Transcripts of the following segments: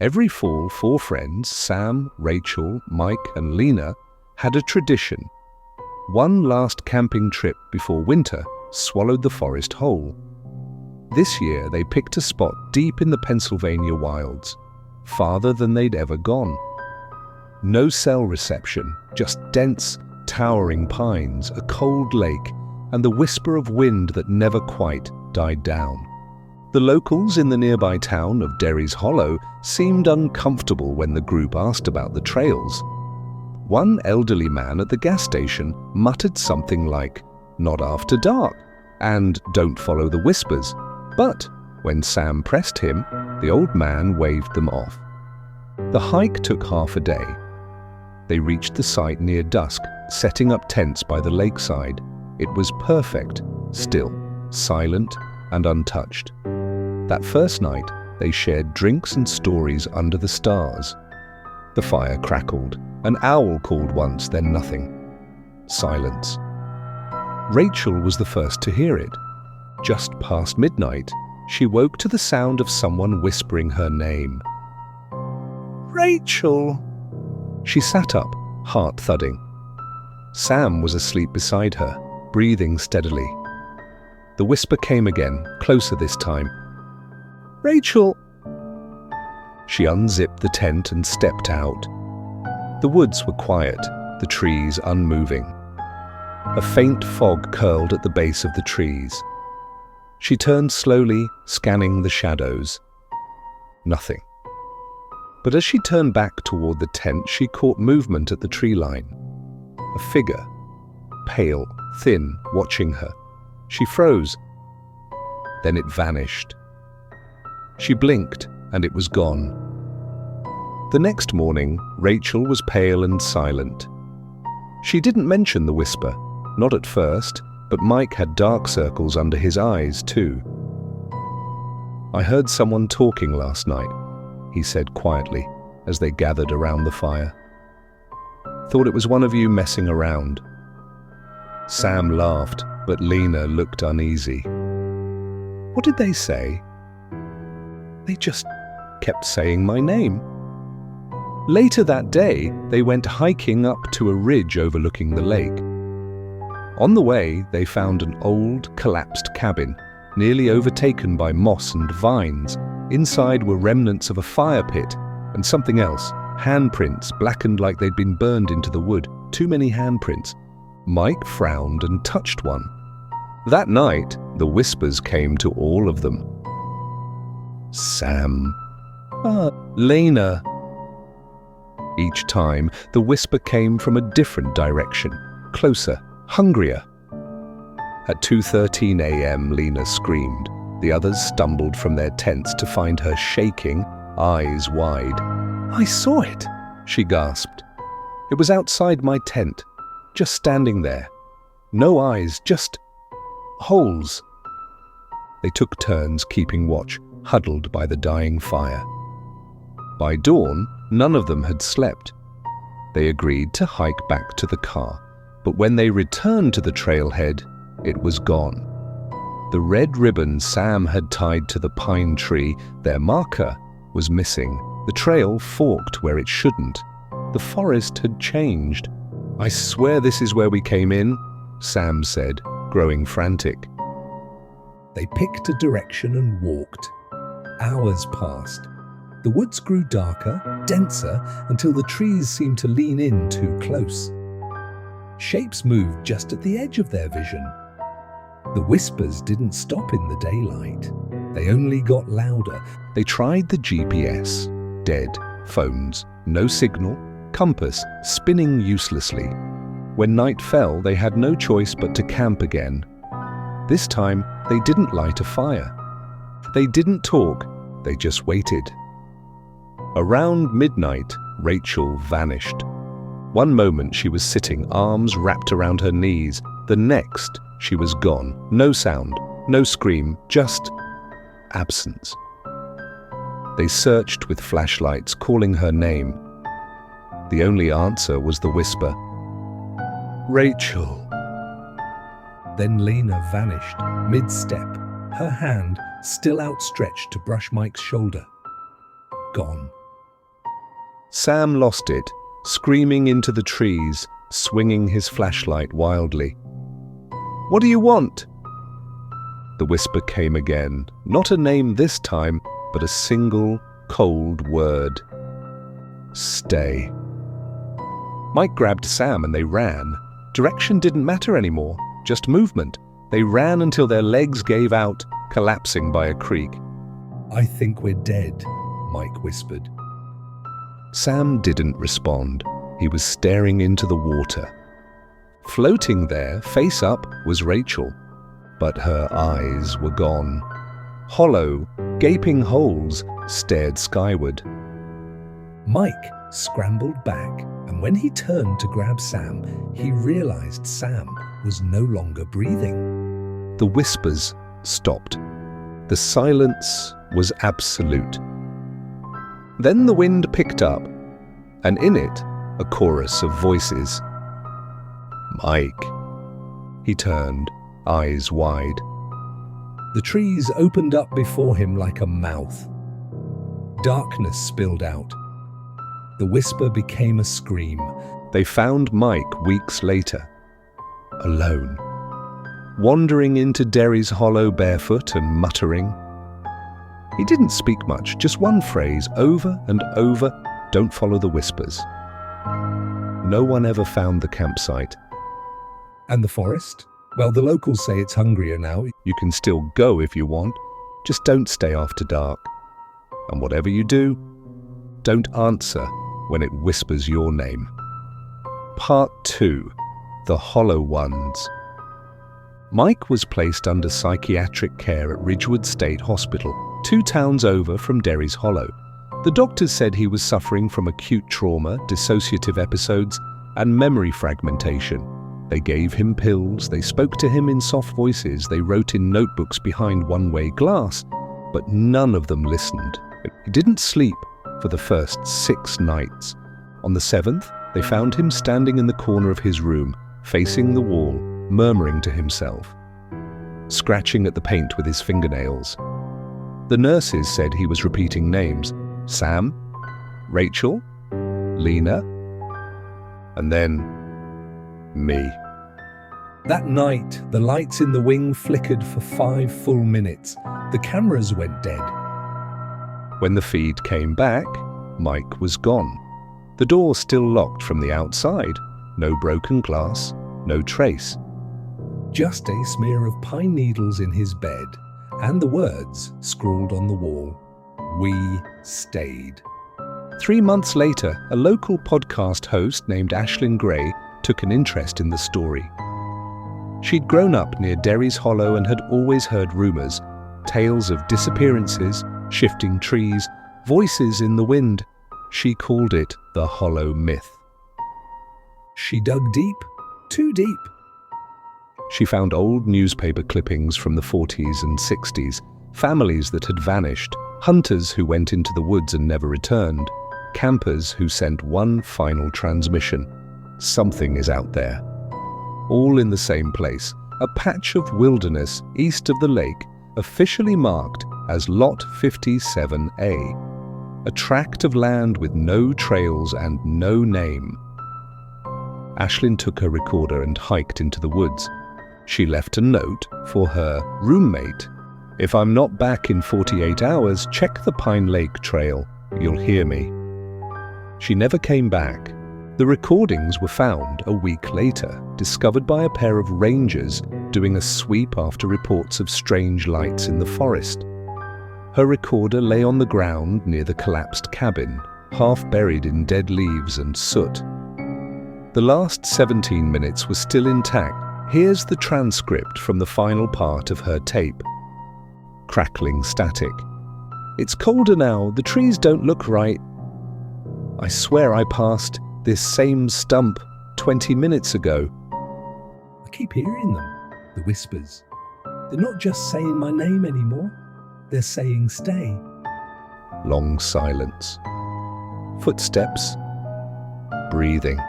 Every fall, 4 friends, Sam, Rachel, Mike, and Lena, had a tradition. One last camping trip before winter swallowed the forest whole. This year, they picked a spot deep in the Pennsylvania wilds, farther than they'd ever gone. No cell reception, just dense, towering pines, a cold lake, and the whisper of wind that never quite died down. The locals in the nearby town of Derry's Hollow seemed uncomfortable when the group asked about the trails. One elderly man at the gas station muttered something like, "Not after dark," and "Don't follow the whispers." But when Sam pressed him, the old man waved them off. The hike took half a day. They reached the site near dusk, setting up tents by the lakeside. It was perfect, still, silent, and untouched. That first night, they shared drinks and stories under the stars. The fire crackled. An owl called once, then nothing. Silence. Rachel was the first to hear it. Just past midnight, she woke to the sound of someone whispering her name. "Rachel!" She sat up, heart thudding. Sam was asleep beside her, breathing steadily. The whisper came again, closer this time. "Rachel!" She unzipped the tent and stepped out. The woods were quiet, the trees unmoving. A faint fog curled at the base of the trees. She turned slowly, scanning the shadows. Nothing. But as she turned back toward the tent, she caught movement at the tree line. A figure, pale, thin, watching her. She froze. Then it vanished. She blinked, and it was gone. The next morning, Rachel was pale and silent. She didn't mention the whisper, not at first, but Mike had dark circles under his eyes, too. "I heard someone talking last night," he said quietly as they gathered around the fire. "Thought it was one of you messing around." Sam laughed, but Lena looked uneasy. "What did they say?" "They just kept saying my name." Later that day, they went hiking up to a ridge overlooking the lake. On the way, they found an old, collapsed cabin, nearly overtaken by moss and vines. Inside were remnants of a fire pit and something else, handprints blackened like they'd been burned into the wood. Too many handprints. Mike frowned and touched one. That night, the whispers came to all of them. "Sam." "Lena." Each time, the whisper came from a different direction, closer, hungrier. At 2:13 a.m., Lena screamed. The others stumbled from their tents to find her shaking, eyes wide. "I saw it," she gasped. "It was outside my tent, just standing there. No eyes, just holes." They took turns keeping watch, huddled by the dying fire. By dawn, none of them had slept. They agreed to hike back to the car, but when they returned to the trailhead, it was gone. The red ribbon Sam had tied to the pine tree, their marker, was missing. The trail forked where it shouldn't. The forest had changed. "I swear this is where we came in," Sam said, growing frantic. They picked a direction and walked. Hours passed. The woods grew darker, denser, until the trees seemed to lean in too close. Shapes moved just at the edge of their vision. The whispers didn't stop in the daylight. They only got louder. They tried the GPS. Dead. Phones. No signal. Compass spinning uselessly. When night fell, they had no choice but to camp again. This time, they didn't light a fire. They didn't talk. They just waited. Around midnight, Rachel vanished. One moment she was sitting, arms wrapped around her knees. The next, she was gone. No sound, no scream, just absence. They searched with flashlights, calling her name. The only answer was the whisper, "Rachel." Then Lena vanished, mid-step, her hand still outstretched to brush Mike's shoulder. Gone. Sam lost it, screaming into the trees, swinging his flashlight wildly. "What do you want?" The whisper came again, not a name this time, but a single, cold word. "Stay." Mike grabbed Sam and they ran. Direction didn't matter anymore, just movement. They ran until their legs gave out, collapsing by a creek. "I think we're dead," Mike whispered. Sam didn't respond. He was staring into the water. Floating there, face up, was Rachel, but her eyes were gone. Hollow, gaping holes stared skyward. Mike scrambled back, and when he turned to grab Sam, he realized Sam was no longer breathing. The whispers stopped. The silence was absolute. Then the wind picked up, and in it, a chorus of voices. "Mike." He turned, eyes wide. The trees opened up before him like a mouth. Darkness spilled out. The whisper became a scream. They found Mike weeks later, alone, wandering into Derry's Hollow barefoot and muttering. He didn't speak much, just one phrase, over and over, "Don't follow the whispers." No one ever found the campsite. And the forest? Well, the locals say it's hungrier now. You can still go if you want, just don't stay after dark. And whatever you do, don't answer when it whispers your name. Part 2. The Hollow Ones. Mike was placed under psychiatric care at Ridgewood State Hospital, 2 towns over from Derry's Hollow. The doctors said he was suffering from acute trauma, dissociative episodes, and memory fragmentation. They gave him pills, they spoke to him in soft voices, they wrote in notebooks behind one-way glass, but none of them listened. He didn't sleep for the first 6 nights. On the 7th, they found him standing in the corner of his room, facing the wall, murmuring to himself, scratching at the paint with his fingernails. The nurses said he was repeating names: Sam, Rachel, Lena, and then me. That night, the lights in the wing flickered for 5 full minutes. The cameras went dead. When the feed came back, Mike was gone. The door still locked from the outside. No broken glass, no trace. Just a smear of pine needles in his bed, and the words scrawled on the wall: "We stayed." 3 months later, a local podcast host named Ashlyn Gray took an interest in the story. She'd grown up near Derry's Hollow and had always heard rumours, tales of disappearances, shifting trees, voices in the wind. She called it the Hollow Myth. She dug deep, too deep. She found old newspaper clippings from the 40s and 60s, families that had vanished, hunters who went into the woods and never returned, campers who sent one final transmission: something is out there. All in the same place, a patch of wilderness east of the lake, officially marked as Lot 57A, a tract of land with no trails and no name. Ashlyn took her recorder and hiked into the woods. She left a note for her roommate: "If I'm not back in 48 hours, check the Pine Lake Trail. You'll hear me." She never came back. The recordings were found a week later, discovered by a pair of rangers doing a sweep after reports of strange lights in the forest. Her recorder lay on the ground near the collapsed cabin, half buried in dead leaves and soot. The last 17 minutes was still intact. Here's the transcript from the final part of her tape. Crackling static. "It's colder now, the trees don't look right. I swear I passed this same stump 20 minutes ago." I keep hearing them, the whispers. They're not just saying my name anymore. They're saying stay. Long silence. Footsteps. Breathing.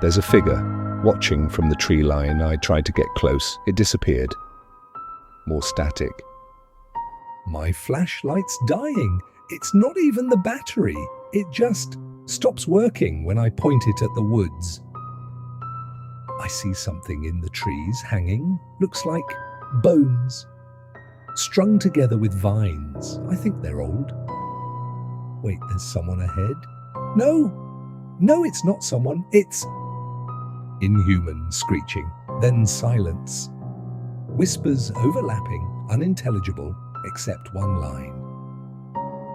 There's a figure, watching from the tree line. I tried to get close. It disappeared. More static. My flashlight's dying. It's not even the battery. It just stops working when I point it at the woods. I see something in the trees hanging. Looks like bones. Strung together with vines. I think they're old. Wait, there's someone ahead? No, it's not someone. It's inhuman screeching, then silence. Whispers overlapping, unintelligible, except one line.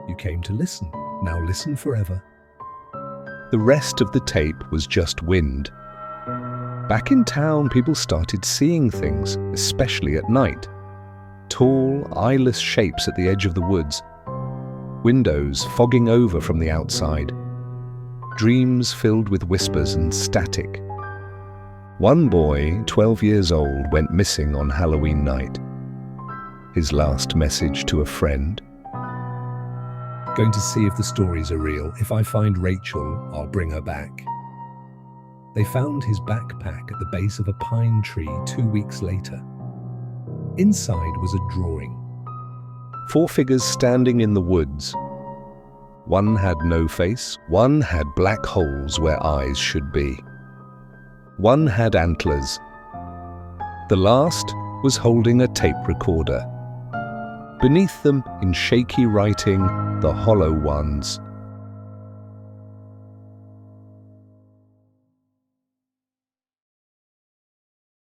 You came to listen. Now listen forever. The rest of the tape was just wind. Back in town, people started seeing things, especially at night. Tall, eyeless shapes at the edge of the woods. Windows fogging over from the outside. Dreams filled with whispers and static. One boy, 12 years old, went missing on Halloween night. His last message to a friend: Going to see if the stories are real. If I find Rachel, I'll bring her back. They found his backpack at the base of a pine tree 2 weeks later. Inside was a drawing. 4 figures standing in the woods. One had no face, one had black holes where eyes should be. One had antlers. The last was holding a tape recorder. Beneath them, in shaky writing, the hollow ones.